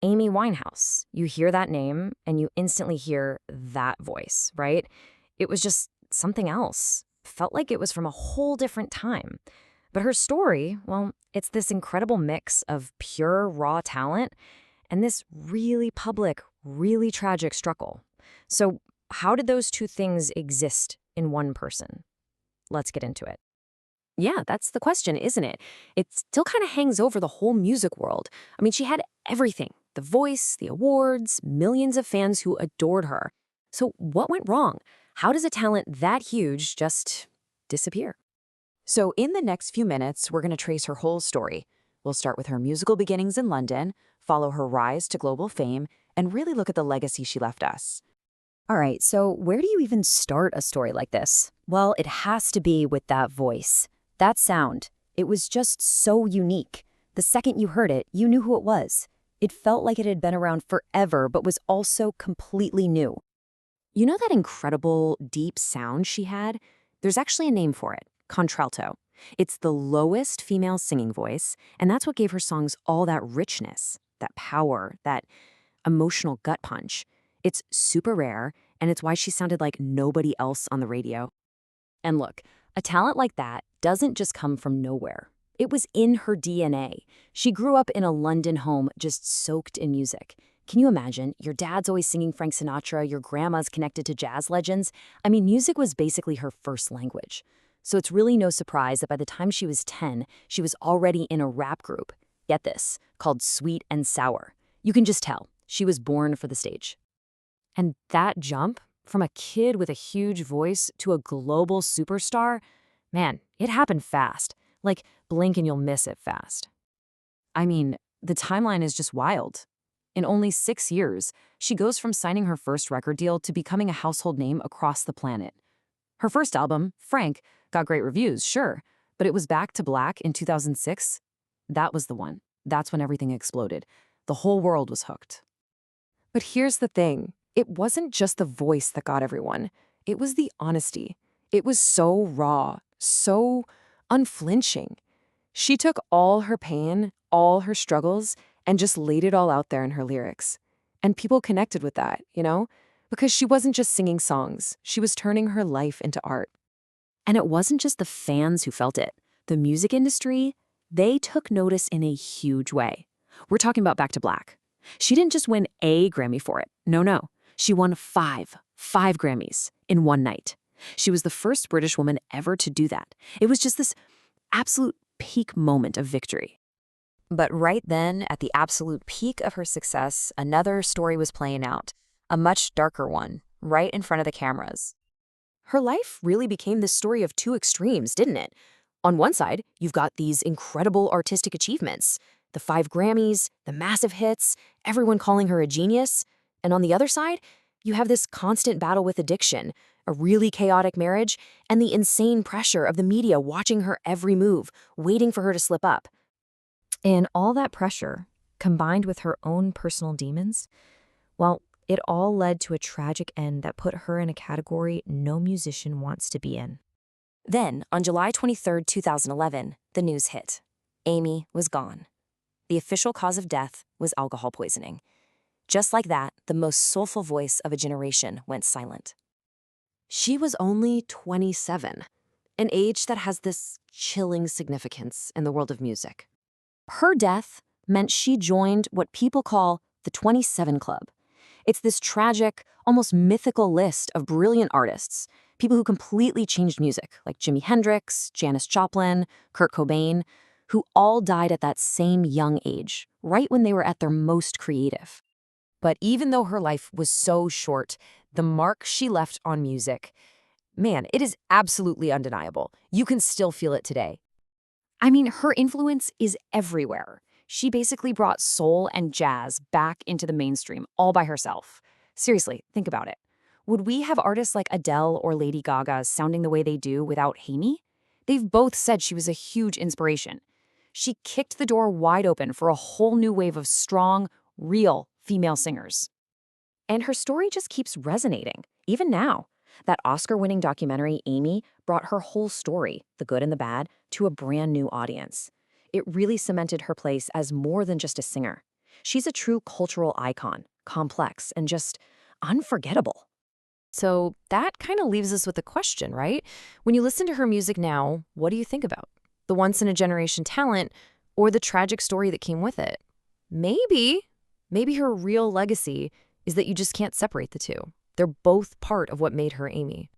Amy Winehouse. You hear that name and you instantly hear that voice, right? It was just something else. Felt like it was from a whole different time. But her story, well, it's this incredible mix of pure raw talent and this really public, really tragic struggle. So, how did those two things exist in one person? Let's get into it. Yeah, that's the question, isn't it? It still kind of hangs over the whole music world. I mean, she had everything: the voice, the awards, millions of fans who adored her. So, what went wrong? How does a talent that huge just disappear? So, in the next few minutes, we're going to trace her whole story. We'll start with her musical beginnings in London, follow her rise to global fame, and really look at the legacy she left us. All right, so where do you even start a story like this? Well, it has to be with that voice. That sound. It was just so unique. The second you heard it, you knew who it was. It felt like it had been around forever, but was also completely new. You know that incredible, deep sound she had? There's actually a name for it: contralto. It's the lowest female singing voice, and that's what gave her songs all that richness, that power, that emotional gut punch. It's super rare, and it's why she sounded like nobody else on the radio. And look, a talent like that doesn't just come from nowhere. It was in her DNA. She grew up in a London home just soaked in music. Can you imagine? Your dad's always singing Frank Sinatra, your grandma's connected to jazz legends. I mean, music was basically her first language. So it's really no surprise that by the time she was 10, she was already in a rap group. Get this, called Sweet and Sour. You can just tell, she was born for the stage. And that jump from a kid with a huge voice to a global superstar, man, it happened fast. Like, blink and you'll miss it fast. I mean, the timeline is just wild. In only 6 years, she goes from signing her first record deal to becoming a household name across the planet. Her first album, Frank, got great reviews, sure, but it was Back to Black in 2006. That was the one. That's when everything exploded. The whole world was hooked. But here's the thing. It wasn't just the voice that got everyone. It was the honesty. It was so raw, so unflinching. She took all her pain, all her struggles, and just laid it all out there in her lyrics. And people connected with that, because she wasn't just singing songs. She was turning her life into art. And it wasn't just the fans who felt it. The music industry, they took notice in a huge way. We're talking about Back to Black. She didn't just win a Grammy for it. No. She won five Grammys in one night. She was the first British woman ever to do that. It was just this absolute peak moment of victory. But right then, at the absolute peak of her success, another story was playing out. A much darker one, right in front of the cameras. Her life really became this story of two extremes, didn't it? On one side, you've got these incredible artistic achievements, the 5 Grammys, the massive hits, everyone calling her a genius. And on the other side, you have this constant battle with addiction, a really chaotic marriage, and the insane pressure of the media watching her every move, waiting for her to slip up. And all that pressure, combined with her own personal demons, well, it all led to a tragic end that put her in a category no musician wants to be in. Then, on July 23, 2011, the news hit. Amy was gone. The official cause of death was alcohol poisoning. Just like that, the most soulful voice of a generation went silent. She was only 27, an age that has this chilling significance in the world of music. Her death meant she joined what people call the 27 Club. It's this tragic, almost mythical list of brilliant artists, people who completely changed music, like Jimi Hendrix, Janis Joplin, Kurt Cobain, who all died at that same young age, right when they were at their most creative. But even though her life was so short, the mark she left on music, man, it is absolutely undeniable. You can still feel it today. I mean, her influence is everywhere. She basically brought soul and jazz back into the mainstream all by herself. Seriously, think about it. Would we have artists like Adele or Lady Gaga sounding the way they do without Amy? They've both said she was a huge inspiration. She kicked the door wide open for a whole new wave of strong, real female singers. And her story just keeps resonating, even now. That Oscar-winning documentary, Amy, brought her whole story, the good and the bad, to a brand new audience. It really cemented her place as more than just a singer. She's a true cultural icon, complex, and just unforgettable. So that kind of leaves us with a question, right? When you listen to her music now, what do you think about? The once-in-a-generation talent or the tragic story that came with it? Maybe her real legacy is that you just can't separate the two. They're both part of what made her Amy.